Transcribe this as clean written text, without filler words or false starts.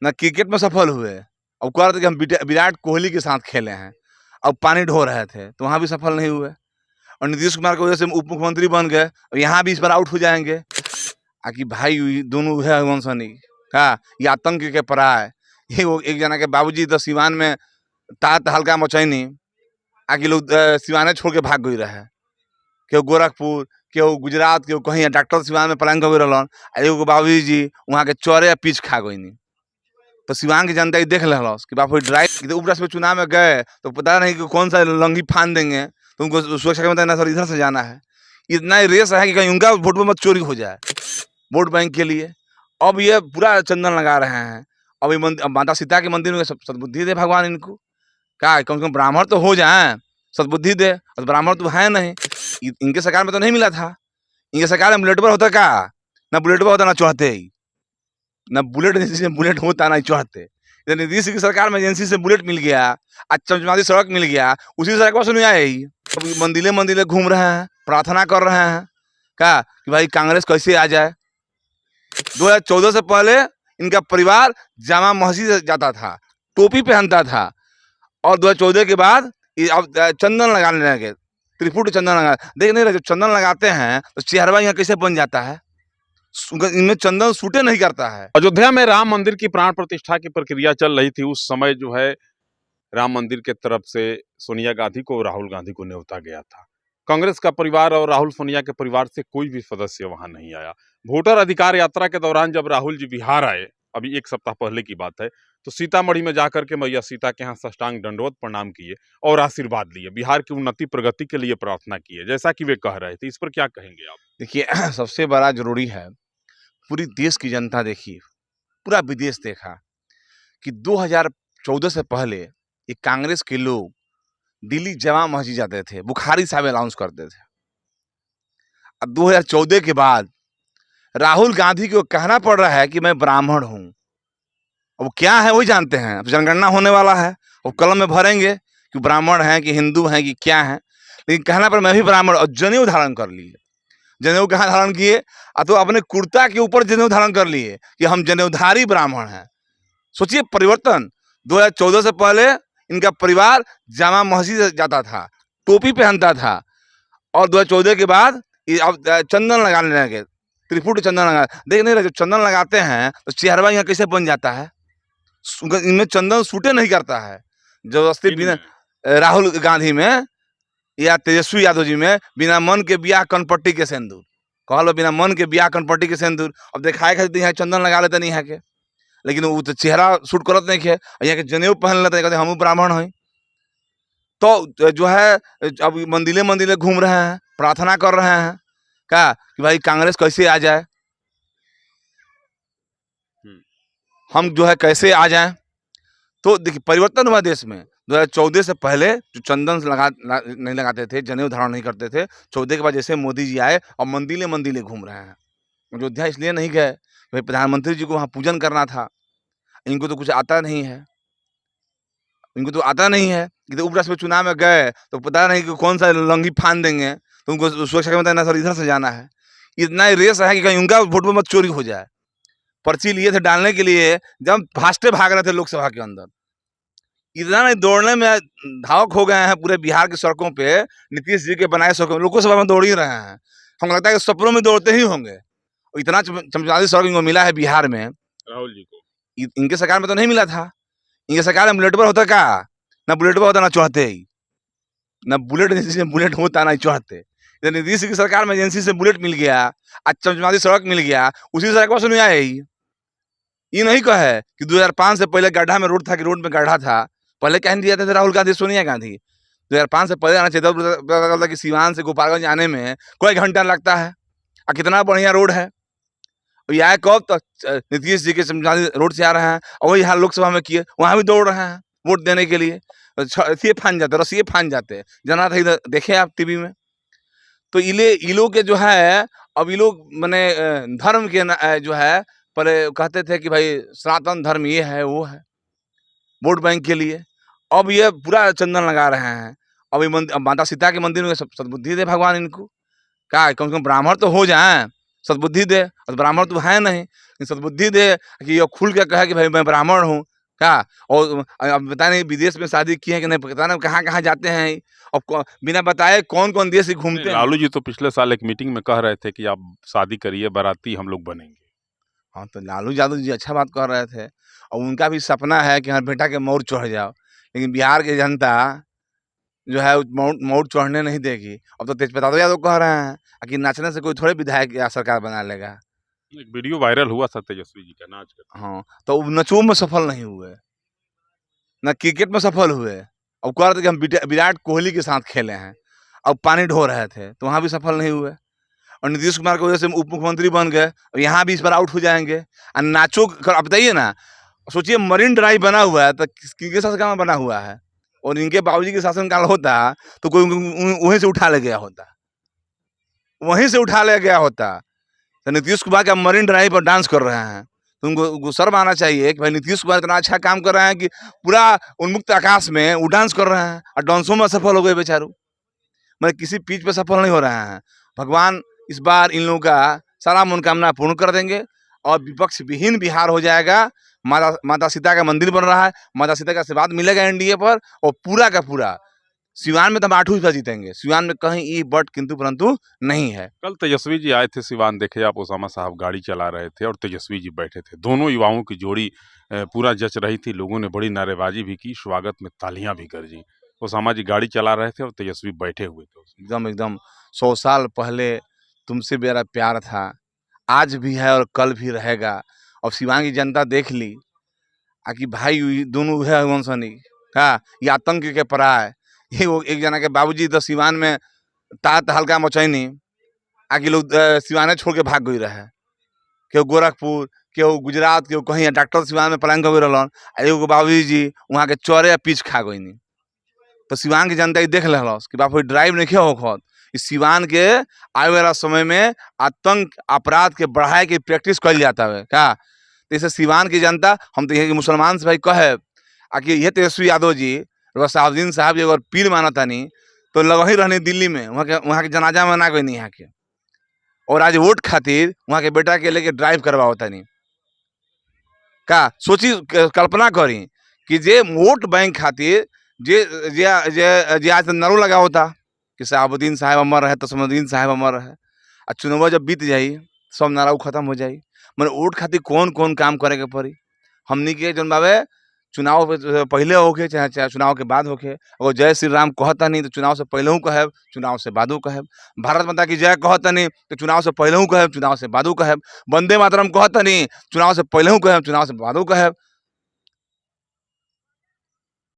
न क्रिकेट में सफल हुए। अब कह रहे थे कि हम विराट कोहली के साथ खेले हैं, अब पानी ढो रहे थे तो वहाँ भी सफल नहीं हुए। और नीतीश कुमार की वजह से उप मुख्यमंत्री बन गए और यहाँ भी इस बार आउट हो जाएंगे। आकि भाई दोनों है वंशनी का ये आतंक के पराय ये वो एक जना के बाबूजी तो सिवान में तात हल्का मचैनी आकि लोग सिवाने छोड़ के भाग गई रहे, केहू गोरखपुर, केहू गुजरात, केहू कहीं डॉक्टर सिवान में पलायन कर रहलन। एगो बाबूजी जी वहाँ के चौरे या पीछ खा गई। तो सिवान की जनता देख लहलस कि बापू ड्राइव उपराष्ट्रपति चुनाव में गए तो पता नहीं कि कौन सा लंगी फान देंगे, तो उनको सुरक्षा के ना सर इधर से जाना है। इतना ही रेस है कि कहीं उनका वोट में मत चोरी हो जाए वोट बैंक के लिए। अब ये पूरा चंदन लगा रहे हैं। अब ये माता सीता के मंदिर में सद्बुद्धि दे भगवान इनको, क्या कम से कम ब्राह्मण तो हो जाए, सद्बुद्धि दे। और ब्राह्मण तो है नहीं, इनके सरकार में तो नहीं मिला था। इनके सरकार में बुलेट पर होता का ना, बुलेट पर होता ना चढ़ते ही, ना बुलेट से बुलेट होता ना चढ़ते। नीतीश की सरकार में एजेंसी से बुलेट मिल गया, आज चमचमाती सड़क मिल गया, उसी सड़क पर सुनिए आई। मंदिले मंदिले घूम रहे हैं, प्रार्थना कर रहे हैं क्या कि भाई कांग्रेस कैसे आ जाए। 2014 से पहले इनका परिवार जामा मस्जिद जाता था, टोपी पहनता था, और 2014 के बाद अब चंदन लगाने लगे, त्रिपुट चंदन लगा। देख नहीं रहे, जब चंदन लगाते हैं तो चेहरा यहाँ कैसे बन जाता है, इनमें चंदन सूटे नहीं करता है। अयोध्या में राम मंदिर की प्राण प्रतिष्ठा की प्रक्रिया चल रही थी। उस समय जो है राम मंदिर के तरफ से सोनिया गांधी को और राहुल गांधी को न्योता गया था। कांग्रेस का परिवार और राहुल सोनिया के परिवार से कोई भी सदस्य वहां नहीं आया। वोटर अधिकार यात्रा के दौरान जब राहुल जी बिहार आए, अभी एक सप्ताह पहले की बात है, तो सीतामढ़ी में जाकर के मैया सीता के यहाँ साष्टांग दंडवत प्रणाम किए और आशीर्वाद लिए, बिहार की उन्नति प्रगति के लिए प्रार्थना किए, जैसा कि वे कह रहे थे। इस पर क्या कहेंगे आप? देखिए सबसे बड़ा जरूरी है, पूरी देश की जनता देखी, पूरा विदेश देखा कि 2014 से पहले ये कांग्रेस के लोग दिल्ली जमा मस्जिद जाते थे, बुखारी साहब अनाउंस करते थे। अब 2014 के बाद राहुल गांधी को कहना पड़ रहा है कि मैं ब्राह्मण हूं। अब क्या है वही जानते हैं, अब जनगणना होने वाला है, वो कलम में भरेंगे कि ब्राह्मण हैं कि हिंदू हैं कि क्या है। लेकिन कहना पर मैं भी ब्राह्मण, और जनेऊ धारण कर लिए। जनेऊ कहाँ धारण किए, तो अपने कुर्ता के ऊपर जनेऊ धारण कर लिए कि हम जनेऊधारी ब्राह्मण हैं। सोचिए परिवर्तन। 2014 से पहले इनका परिवार जामा मस्जिद जाता था, टोपी पहनता था, और 2014 के बाद अब चंदन लगाने लगे, त्रिपुट चंदन लगा। देख नहीं रहे, जब चंदन लगाते हैं तो चेहरा यहाँ कैसे बन जाता है, इनमें चंदन सूटे नहीं करता है। जबरदस्ती बिना राहुल गांधी में या तेजस्वी यादव जी में बिना मन के बियाह कनपट्टी के सिंदूर, कहलो बिना मन के बियाह कनपट्टी के सिंदूर। अब दिखाए खातिर यहाँ चंदन लगा लेते नहीं है के, लेकिन वो तो चेहरा सूट करत नहीं है। यहाँ के जनेऊ पहन लेते, कहते हम ब्राह्मण हैं। तो जो है अब मंदिले मंदिले घूम रहे हैं, प्रार्थना कर रहे हैं क्या कि भाई कांग्रेस कैसे आ जाए, हम जो है कैसे आ जाए। तो देखिए परिवर्तन हुआ देश में। 2014 से पहले जो चंदन नहीं लगाते थे, जनेऊ धारण नहीं करते थे, 14 के बाद जैसे मोदी जी आए और मंदिले मंदिले घूम रहे हैं। अयोध्या इसलिए नहीं गए भाई प्रधानमंत्री जी को वहाँ पूजन करना था, इनको तो कुछ आता नहीं है, इनको तो आता नहीं है कि तो उपराष्ट्रपति चुनाव में गए तो पता नहीं कि कौन सा लंगी फान देंगे, तो उनको सुरक्षा के ना सर इधर से जाना है। इतना ही रेस है कि कहीं उनका वोट में मत चोरी हो जाए। पर्ची लिए थे डालने के लिए, जब फास्टे भाग रहे थे लोकसभा के अंदर, इतना नहीं दौड़ने में धावक हो गए हैं पूरे बिहार की सड़कों पे। नीतीश जी के बनाए सड़कों लोकसभा में दौड़ ही रहे हैं, हमको लगता है कि सपनों में दौड़ते ही होंगे। इतना चमचमाती सड़क इनको मिला है बिहार में, राहुल जी को इनके सरकार में तो नहीं मिला था। इनके सरकार में बुलेट पर होता का ना, बुलेट पर होता ना चढ़ते ही, ना बुलेट से बुलेट होता ना चढ़ते। नीतीश की सरकार में एजेंसी से बुलेट मिल गया, आज चमचमाती सड़क मिल गया, उसी सड़क पर सुनिए आई। ये नहीं कहे कि 2005 से पहले गड्ढा में रोड था कि रोड में गड्ढा था, पहले कहने दिया था राहुल गांधी सोनिया गांधी। 2005 से पहले आना चाहिए कि सिवान से गोपालगंज आने में कोई घंटा लगता है, और कितना बढ़िया रोड है। ये आए कब तक नीतीश जी के रोड से आ रहे हैं, और वही यहाँ लोकसभा में किए, वहाँ भी दौड़ रहे हैं वोट देने के लिए। ये फान जाते, रसिए फान जाते, जना था इधर देखे आप टीवी में। तो ये लोग के जो है, अब ये लोग मैंने धर्म के जो है पहले कहते थे कि भाई सनातन धर्म ये है वो है, वोट बैंक के लिए। अब ये पूरा चंदन लगा रहे हैं। अब ये माता सीता के मंदिर में सद्बुद्धि दे भगवान इनको, क्या कम से कम ब्राह्मण तो हो जाए, सद्बुद्धि दे। और ब्राह्मण तो है नहीं, सद्बुद्धि दे कि ये खुल के कहे कि भाई मैं ब्राह्मण हूँ क्या। और अब पता नहीं विदेश में शादी की है कि नहीं, पता नहीं कहाँ कहाँ जाते हैं और बिना बताए कौन कौन देश ही घूमते हैं। लालू जी तो पिछले साल एक मीटिंग में कह रहे थे कि आप शादी करिए, बाराती हम लोग बनेंगे। हाँ, तो लालू यादव जी अच्छा बात कर रहे थे और उनका भी सपना है कि हमारे बेटा के मोर चढ़ जाओ, लेकिन बिहार की जनता जो है मोर चढ़ने नहीं देगी। अब तो तेजप्रताप यादव कह रहे हैं कि नाचने से कोई थोड़े विधायक या सरकार बना लेगा। एक वीडियो वायरल हुआ था तेजस्वी जी का नाच करते। हाँ, तो वो नचुओ में सफल नहीं हुए, न क्रिकेट में सफल हुए। अब कह रहे थे कि हम विराट कोहली के साथ खेले हैं, अब पानी ढो रहे थे तो वहाँ भी सफल नहीं हुए। और नीतीश कुमार की वजह से उप मुख्यमंत्री बन गए और यहाँ भी इस बार आउट हो जाएंगे। और नाचो अब बताइए ना, सोचिए मरीन ड्राइव बना हुआ है तो किसके शासनकाल में बना हुआ है, और इनके बाबूजी के शासनकाल होता तो कोई वहीं से उठा ले गया होता, वहीं से उठा ले गया होता। तो नीतीश कुमार का मरीन ड्राइव पर डांस कर रहे हैं तो उनको शर्म आना चाहिए कि भाई नीतीश कुमार इतना अच्छा काम कर रहे हैं कि पूरा उन्मुक्त आकाश में वो डांस कर रहे हैं और डांसों में सफल हो गए बेचारू, मतलब किसी पीच पे सफल नहीं हो रहे हैं। भगवान इस बार इन लोगों का सारा मनोकामना पूर्ण कर देंगे और विपक्ष विहीन बिहार हो जाएगा। माता सीता का मंदिर बन रहा है, माता सीता का आशीर्वाद मिलेगा एनडीए पर और पूरा का पूरा सिवान में तो हम 8वीं बार जीतेंगे। सिवान में कहीं ई बट किंतु परंतु नहीं है। कल तेजस्वी जी आए थे सिवान, देखे आप ओसामा साहब गाड़ी चला रहे थे और तेजस्वी जी बैठे थे। दोनों युवाओं की जोड़ी पूरा जच रही थी। लोगों ने बड़ी नारेबाजी भी की, स्वागत में तालियां भी गरजी। ओसामा जी गाड़ी चला रहे थे और तेजस्वी बैठे हुए थे। एकदम एकदम 100 साल पहले तुमसे मेरा प्यार था, आज भी है और कल भी रहेगा। और सिवान की जनता देख ली कि भाई दोनों है वंशनी हाँ, ये आतंक के पराय। ये वो एक जना के बाबूजी तो सिवान में तात हल्का मचैनी आगे लोग सिवाने छोड़ के भाग गई रहे, केहू गोरखपुर, केहू गुजरात, केहू कहीं डॉक्टर सिवान में पलायन कर गई रहलन। एगो बाबूजी जी वहाँ के चौरे या पीछ खा गई। तो सिवान की जनता देख लहलस कि बाप ड्राइव नहीं होखत। इस सिवान के आए वाला समय में आतंक अपराध के बढ़ाए के प्रैक्टिस कल जाता है क्या। तो इसे सिवान की जनता हम तो ये मुसलमान से भाई कहे कि ये तेजस्वी यादव जी रसाउद्दीन साहब जी अगर पीर मानता नहीं तो लग ही रहने दिल्ली में, वहाँ के जनाजा में ना गई नहीं यहाँ के, और आज वोट खातिर वहाँ के बेटा के लेके ड्राइव करवा होता नहीं का। सोची कल्पना करी कि जे वोट बैंक खातिर जे जे जे जे आज नारों लगा होता कि शहाबुद्दीन साहब अमर है, तस्मुद्दीन साहब अमर है, और चुनाव जब बीत जाई सब नारा खत्म हो जाई। मैंने वोट खातिर कौन कौन काम करे के पड़ी। हमनी के जन बाबे चुनाव पहले होके चाहे चुनाव के बाद होके, अगर जय श्री राम कहता नहीं तो चुनाव से पहले कहे, चुनाव से बादू कहे। भारत माता की जय कहता नहीं तो चुनाव से पहले कहे, चुनाव से बादू कहे। वंदे मातरम कहता नहीं, चुनाव से पहले कहे, चुनाव से बादू कहे।